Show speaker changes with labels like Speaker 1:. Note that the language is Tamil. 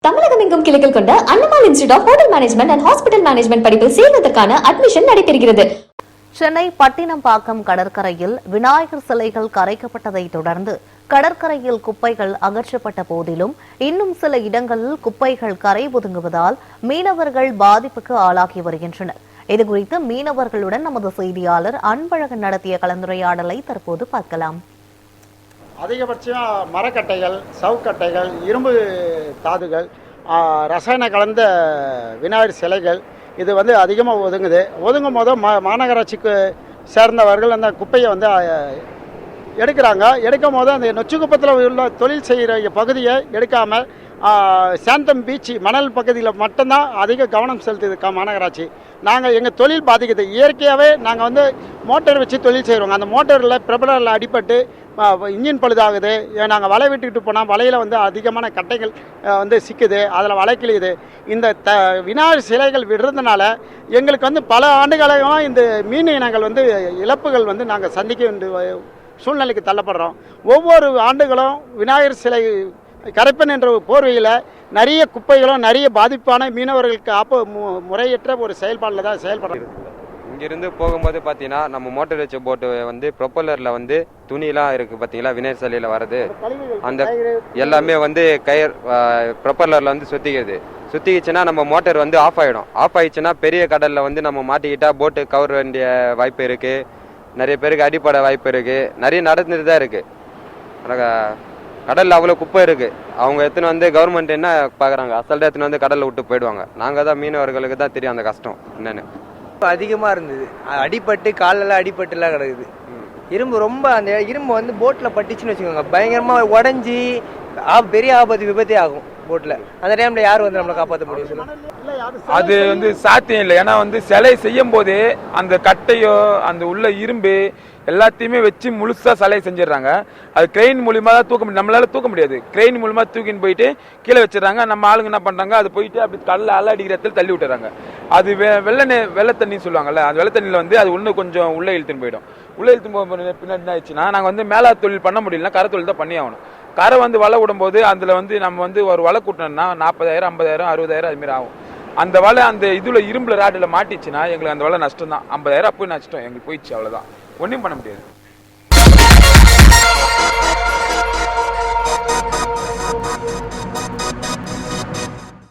Speaker 1: தமிழகம் எங்கும் கிளைகள் கொண்ட Annamal institute of hotel management and hospital management படிப்பில் சேர்வதற்கான அட்மிஷன் நடைபெறுகிறது.
Speaker 2: சென்னை பட்டினப்பாக்கம் கடற்கரையில் விநாயகர் சிலைகள் கரைக்கப்பட்டதை தொடர்ந்து கடற்கரையில் குப்பைகள் அகற்றப்பட்ட போதிலும் இன்னும் சில இடங்களில் குப்பைகள் கரை ஒதுங்குவதால் மீனவர்கள் பாதிப்புக்கு ஆளாகி வருகின்றனர். இதுகுறித்து மீனவர்களுடன் நமது செய்தியாளர் அன்பழகன் நடத்திய கலந்துரையாடலை தற்போது பார்க்கலாம்.
Speaker 3: அதிகபட்சமாக மரக்கட்டைகள், சவுக்கட்டைகள், இரும்பு தாதுகள், ரசாயன கலந்த விநாயகர் சிலைகள் இது அதிகமாக ஒதுங்கும் போது மாநகராட்சிக்கு சேர்ந்தவர்கள் அந்த குப்பையை எடுக்கிறாங்க. எடுக்கும் போது அந்த நொச்சிக்குப்பத்தில் உள்ள தொழில் செய்கிற பகுதியை எடுக்காமல் சாந்தம் பீச் மணல் பகுதியில் மட்டும்தான் அதிக கவனம் செலுத்துது மாநகராட்சி. நாங்கள் எங்கள் தொழில் பாதிக்குது. இயற்கையாகவே நாங்கள் மோட்டார் வச்சு தொழில் செய்கிறோங்க. அந்த மோட்டரில் ப்ரொபலரில் அடிபட்டு இன்ஜின் பழுதாகுது. நாங்கள் வலை விட்டுக்கிட்டு போனால் வலையில் அதிகமான கட்டைகள் சிக்குது, அதில் வலை கிழியுது. இந்த விநாயகர் சிலைகள் விடுறதுனால எங்களுக்கு பல ஆண்டுகளாக இந்த மீன் இனங்கள் இழப்புகள் நாங்கள் சந்திக்க வேண்டிய சூழ்நிலைக்கு தள்ளப்படுறோம். ஒவ்வொரு ஆண்டுகளும் விநாயகர் சிலை கரைப்பன் என்ற போர்வையில் நிறைய குப்பைகளும் நிறைய பாதிப்பான மீனவர்களுக்கு முறையற்ற ஒரு செயல்பாடில் தான் செயல்படுறது.
Speaker 4: இங்கிருந்து போகும்போது பார்த்தீங்கன்னா நம்ம மோட்டர் வச்ச போட்டு ப்ரொப்பல்லரில் துணியெலாம் இருக்குது பார்த்தீங்களா, விநாயகர் சிலையில் வர்றது அந்த எல்லாமே கயிறு ப்ரொப்பல்லரில் சுற்றிக்கிச்சுன்னா நம்ம மோட்டர் ஆஃப் ஆகிடும். ஆஃப் ஆகிடுச்சுன்னா பெரிய கடலில் நம்ம மாட்டிக்கிட்டா போட்டு கவர் வேண்டிய வாய்ப்பு இருக்குது. நிறைய பேருக்கு அடிப்படை வாய்ப்பு இருக்குது. நிறைய நடந்துட்டு தான் இருக்குது. கடலில் அவ்வளோ குப்பை இருக்குது. அவங்க எத்தனை கவர்மெண்ட் என்ன பார்க்குறாங்க, அசால்ட்டாக எத்தனை கடலில் விட்டு போயிடுவாங்க. நாங்கள் தான் மீனவர்களுக்கு தான் தெரியும் அந்த கஷ்டம் என்னென்னு.
Speaker 5: அதிகமாக இருந்தது. அடிபட்டு காலெல்லாம் அடிபட்டுலாம் கிடக்குது. இரும்பு ரொம்ப அந்த இரும்பு போட்டில் பட்டுச்சுன்னு வச்சுக்கோங்க, பயங்கரமாக உடஞ்சி பெரிய ஆபத்து விபத்தே ஆகும் போட்டில். அந்த டைமில் யார் நம்மளை காப்பாற்ற முடியும்?
Speaker 6: அது சாத்தியம் இல்லை. ஏன்னா சிலை செய்யும் போதே அந்த கட்டையோ அந்த உள்ள இரும்பு எல்லாத்தையுமே வச்சு முழுசா சிலை செஞ்சிடறாங்க. அது கிரெயின் மூலியமா தான் தூக்க முடியும். நம்மளால தூக்க முடியாது. கிரெயின் மூலியமா தூக்கின்னு போயிட்டு கீழே வச்சிடறாங்க. நம்ம ஆளுங்க என்ன பண்றாங்க, அது போயிட்டு அப்படி கடல்ல அலை அடிக்கிற இடத்துல தள்ளி விட்டுறாங்க. அது வெள்ளை தண்ணி சொல்லுவாங்கல்ல, அந்த வெள்ளை தண்ணியில அது இன்னும் கொஞ்சம் உள்ள இழுத்துன்னு போயிடும். உள்ள இழுத்துன்னு போக பின்னாடி என்ன ஆயிடுச்சுன்னா, நாங்கள் மேலா தொழில் பண்ண முடியலன்னா கரை தொழில் தான் பண்ணி ஆகணும். கரை வலை விடும்போது அதுல நம்ம ஒரு வலை கூட்டணும்னா 40,000, 50,000, 60,000 அது மாதிரி ஆகும். அந்த வலை அந்த இதுல இரும்புல ராடுல மாட்டிச்சுன்னா எங்களுக்கு அந்த வலை நஷ்டம் தான். 50,000 போய் நஷ்டம் எங்களுக்கு போயிடுச்சு. அவ்வளவுதான், ஒன்றும் பண்ண முடியாது.